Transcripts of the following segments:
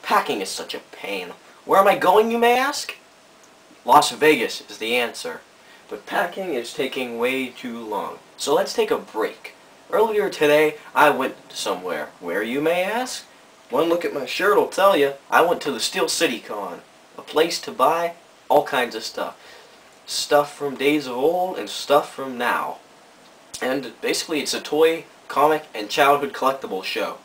Packing is such a pain. Where am I going, you may ask? Las Vegas is the answer. But packing is taking way too long. So let's take a break. Earlier today, I went somewhere. Where, you may ask? One look at my shirt will tell you. I went to the Steel City Con. A place to buy all kinds of stuff. Stuff from days of old and stuff from now. And basically it's a toy, comic, and childhood collectible show.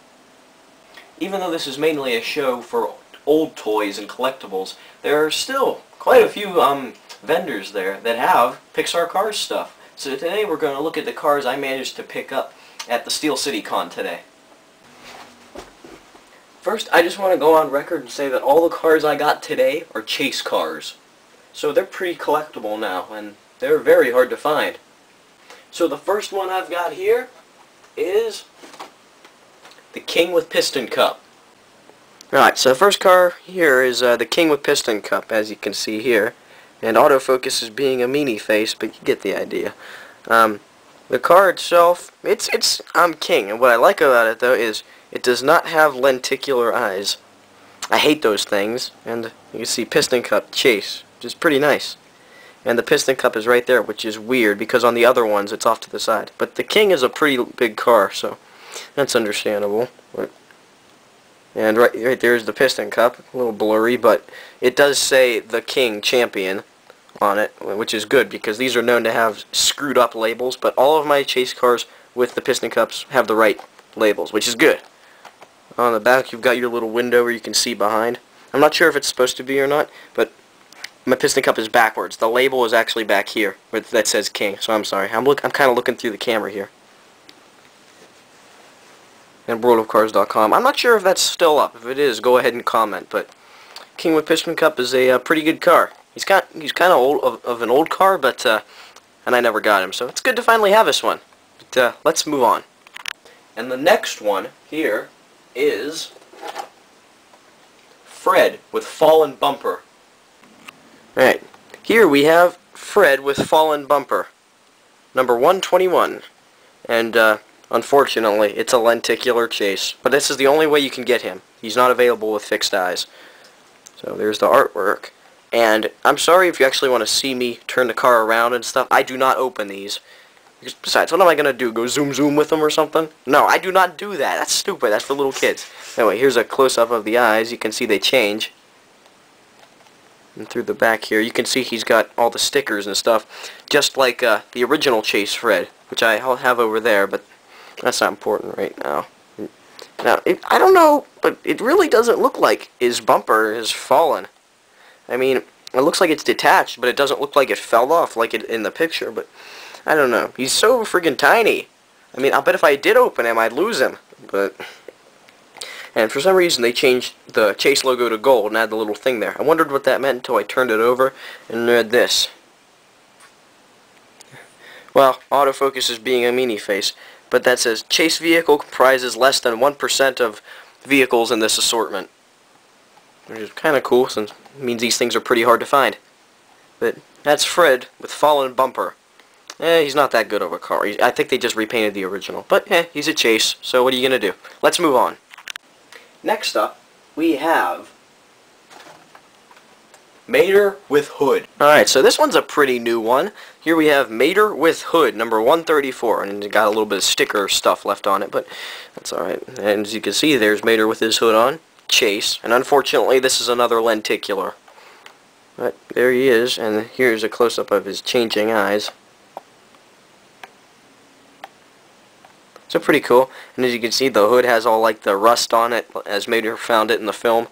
Even though this is mainly a show for old toys and collectibles, there are still quite a few vendors there that have Pixar Cars stuff. So today we're going to look at the cars I managed to pick up at the Steel City Con today. First, I just want to go on record and say that all the cars I got today are chase cars. So they're pretty collectible now, and they're very hard to find. So the first one I've got here is the King with Piston Cup. Alright, so the first car here is the King with Piston Cup, as you can see here. And autofocus is being a meanie face, but you get the idea. The car itself, it's King, and what I like about it though is it does not have lenticular eyes. I hate those things, and you can see Piston Cup Chase, which is pretty nice. And the Piston Cup is right there, which is weird because on the other ones it's off to the side. But the King is a pretty big car, so that's understandable. And right there's the Piston Cup, a little blurry, but it does say the King Champion on it, which is good because these are known to have screwed up labels, but all of my chase cars with the Piston Cups have the right labels, which is good. On the back you've got your little window where you can see behind. I'm not sure if it's supposed to be or not, but my Piston Cup is backwards. The label is actually back here that says King, so I'm sorry. I'm kind of looking through the camera here. And worldofcars.com. I'm not sure if that's still up. If it is, go ahead and comment. But King with Piston Cup is a pretty good car. He's kind of old of an old car, but and I never got him, so it's good to finally have this one. But let's move on. And the next one here is Fred with fallen bumper. Alright, here we have Fred with fallen bumper, number 121, and unfortunately it's a lenticular chase, but this is the only way you can get him. He's not available with fixed eyes. So there's the artwork, and I'm sorry if you actually want to see me turn the car around and stuff. I do not open these. Besides, what am I going to do? Go zoom with them or something? No, I do not do that. That's stupid. That's for little kids. Anyway, here's a close-up of the eyes. You can see they change. And through the back here, you can see he's got all the stickers and stuff, just like the original Chase Fred, which I have over there, but that's not important right now. Now, I don't know, but it really doesn't look like his bumper is fallen. I mean, it looks like it's detached, but it doesn't look like it fell off like it in the picture, but I don't know. He's so friggin' tiny. I mean, I'll bet if I did open him, I'd lose him, but... And for some reason, they changed the Chase logo to gold and had the little thing there. I wondered what that meant until I turned it over and read this. Well, autofocus is being a meanie face, but that says, Chase vehicle comprises less than 1% of vehicles in this assortment. Which is kind of cool, since it means these things are pretty hard to find. But that's Fred with fallen bumper. He's not that good of a car. I think they just repainted the original. But, he's a Chase, so what are you going to do? Let's move on. Next up, we have Mater with Hood. Alright, so this one's a pretty new one. Here we have Mater with Hood, number 134, and it got a little bit of sticker stuff left on it, but that's alright. And as you can see, there's Mater with his hood on, Chase, and unfortunately this is another lenticular. But there he is, and here's a close-up of his changing eyes. So pretty cool, and as you can see, the hood has all like the rust on it, as Mater found it in the film.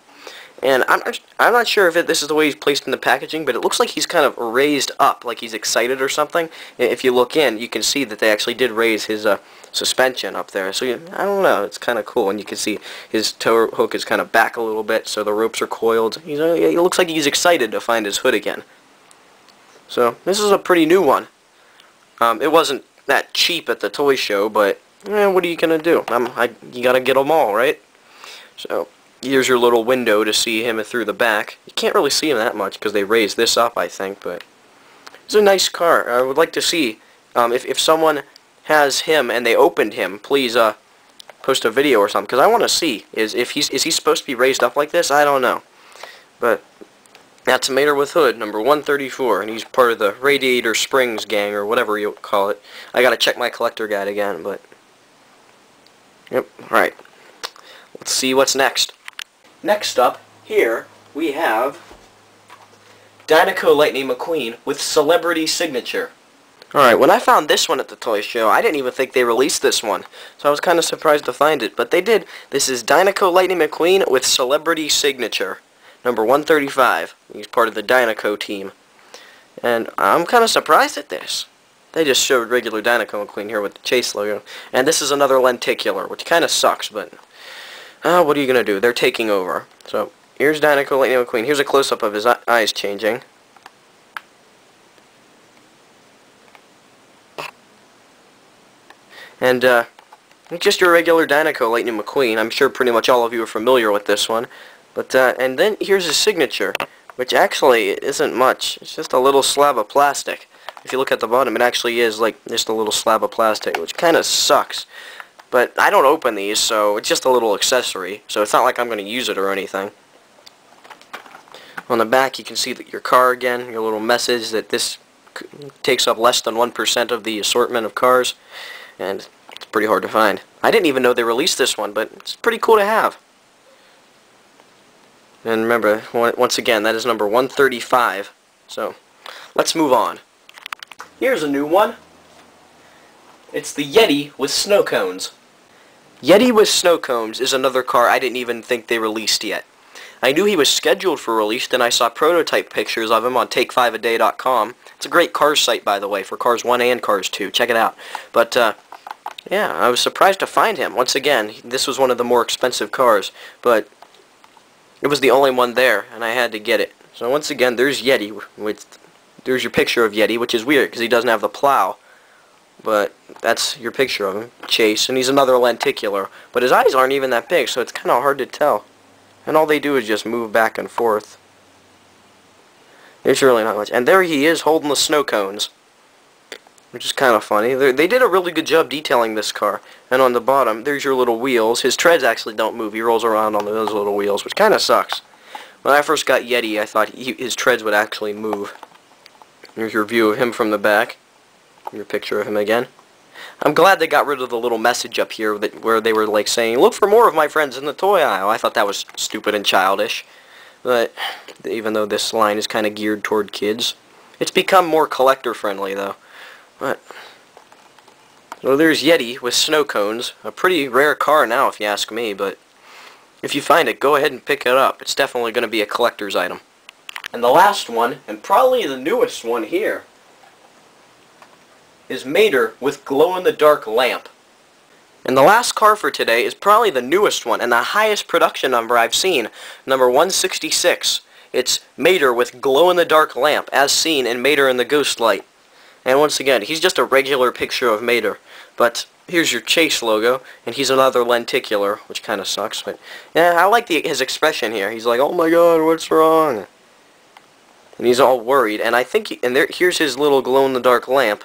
And I'm not sure if this is the way he's placed in the packaging, but it looks like he's kind of raised up, like he's excited or something. If you look in, you can see that they actually did raise his suspension up there. So I don't know, it's kind of cool, and you can see his tow hook is kind of back a little bit, so the ropes are coiled. He looks like he's excited to find his hood again. So this is a pretty new one. It wasn't that cheap at the toy show, but what are you gonna do? You gotta get them all, right? So here's your little window to see him through the back. You can't really see him that much because they raised this up, I think, but it's a nice car. I would like to see if someone has him and they opened him, please post a video or something, because I want to see is he supposed to be raised up like this? I don't know. But that's Mater with Hood, number 134, and he's part of the Radiator Springs gang, or whatever you call it. I gotta check my collector guide again, but... Yep, alright. Let's see what's next. Next up, here, we have Dinoco Lightning McQueen with Celebrity Signature. Alright, when I found this one at the toy show, I didn't even think they released this one, so I was kind of surprised to find it, but they did. This is Dinoco Lightning McQueen with Celebrity Signature. Number 135. He's part of the Dinoco team. And I'm kind of surprised at this. They just showed regular Dinoco McQueen here with the Chase logo. And this is another lenticular, which kind of sucks, but... what are you going to do? They're taking over. So, here's Dinoco Lightning McQueen. Here's a close-up of his eyes changing. And, just your regular Dinoco Lightning McQueen. I'm sure pretty much all of you are familiar with this one. But, and then here's his signature, which actually isn't much. It's just a little slab of plastic. If you look at the bottom, it actually is like just a little slab of plastic, which kind of sucks. But I don't open these, so it's just a little accessory. So it's not like I'm going to use it or anything. On the back, you can see that your car again, your little message that this takes up less than 1% of the assortment of cars. And it's pretty hard to find. I didn't even know they released this one, but it's pretty cool to have. And remember, once again, that is number 135. So, let's move on. Here's a new one. It's the Yeti with snow cones. Yeti with snow cones is another car I didn't even think they released yet. I knew he was scheduled for release, and I saw prototype pictures of him on take5aday.com. It's a great Cars site, by the way, for Cars 1 and Cars 2. Check it out. But, yeah, I was surprised to find him. Once again, this was one of the more expensive cars, but... it was the only one there, and I had to get it. So once again, there's Yeti. There's your picture of Yeti, which is weird, because he doesn't have the plow. But that's your picture of him, Chase, and he's another lenticular. But his eyes aren't even that big, so it's kind of hard to tell. And all they do is just move back and forth. There's really not much. And there he is, holding the snow cones. Which is kind of funny. They did a really good job detailing this car. And on the bottom, there's your little wheels. His treads actually don't move. He rolls around on those little wheels, which kind of sucks. When I first got Yeti, I thought his treads would actually move. Here's your view of him from the back. Your picture of him again. I'm glad they got rid of the little message up here where they were like saying, "Look for more of my friends in the toy aisle." I thought that was stupid and childish. But even though this line is kind of geared toward kids, it's become more collector friendly though. But, so there's Yeti with snow cones. A pretty rare car now, if you ask me, but if you find it, go ahead and pick it up. It's definitely going to be a collector's item. And the last one, and probably the newest one here, is Mater with glow-in-the-dark lamp. And the last car for today is probably the newest one, and the highest production number I've seen, number 166. It's Mater with glow-in-the-dark lamp, as seen in Mater and the Ghost Light. And once again, he's just a regular picture of Mater. But here's your Chase logo, and he's another lenticular, which kind of sucks. But yeah, I like his expression here. He's like, "Oh my God, what's wrong?" And he's all worried. And I think, here's his little glow-in-the-dark lamp.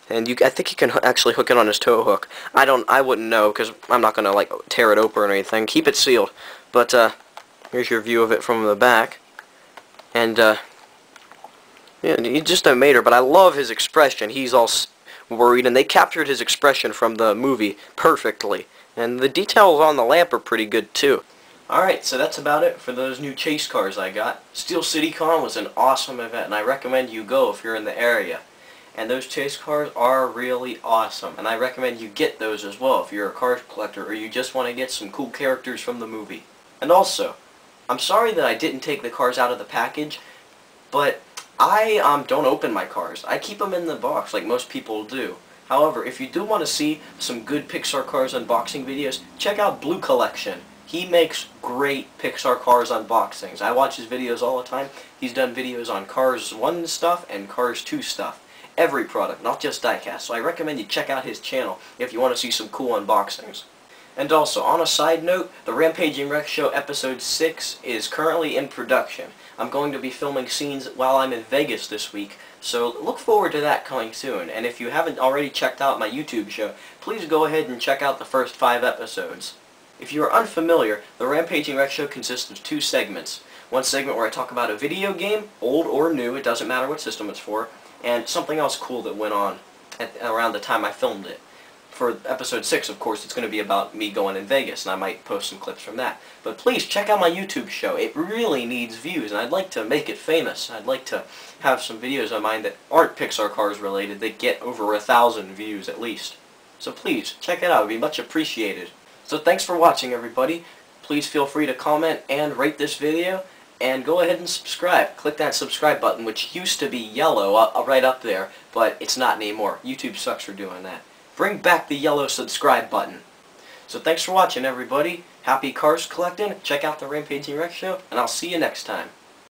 And I think you can actually hook it on his tow hook. I wouldn't know, because I'm not gonna like tear it open or anything. Keep it sealed. But here's your view of it from the back. And yeah, he's just a Mater, but I love his expression. He's all worried, and they captured his expression from the movie perfectly. And the details on the lamp are pretty good, too. Alright, so that's about it for those new Chase cars I got. Steel City Con was an awesome event, and I recommend you go if you're in the area. And those Chase cars are really awesome, and I recommend you get those as well if you're a car collector or you just want to get some cool characters from the movie. And also, I'm sorry that I didn't take the cars out of the package, but I don't open my cars. I keep them in the box like most people do. However, if you do want to see some good Pixar Cars unboxing videos, check out Blue Collection. He makes great Pixar Cars unboxings. I watch his videos all the time. He's done videos on Cars 1 stuff and Cars 2 stuff. Every product, not just Diecasts. So I recommend you check out his channel if you want to see some cool unboxings. And also, on a side note, the Rampaging Rex Show Episode 6 is currently in production. I'm going to be filming scenes while I'm in Vegas this week, so look forward to that coming soon. And if you haven't already checked out my YouTube show, please go ahead and check out the first 5 episodes. If you are unfamiliar, the Rampaging Rex Show consists of 2 segments. One segment where I talk about a video game, old or new, it doesn't matter what system it's for, and something else cool that went on around the time I filmed it. For episode 6, of course, it's going to be about me going in Vegas, and I might post some clips from that. But please, check out my YouTube show. It really needs views, and I'd like to make it famous. I'd like to have some videos of mine that aren't Pixar Cars related that get over 1,000 views at least. So please, check it out. It would be much appreciated. So thanks for watching, everybody. Please feel free to comment and rate this video, and go ahead and subscribe. Click that subscribe button, which used to be yellow right up there, but it's not anymore. YouTube sucks for doing that. Bring back the yellow subscribe button. So thanks for watching, everybody. Happy cars collecting. Check out the Rampaging Rex Show, and I'll see you next time.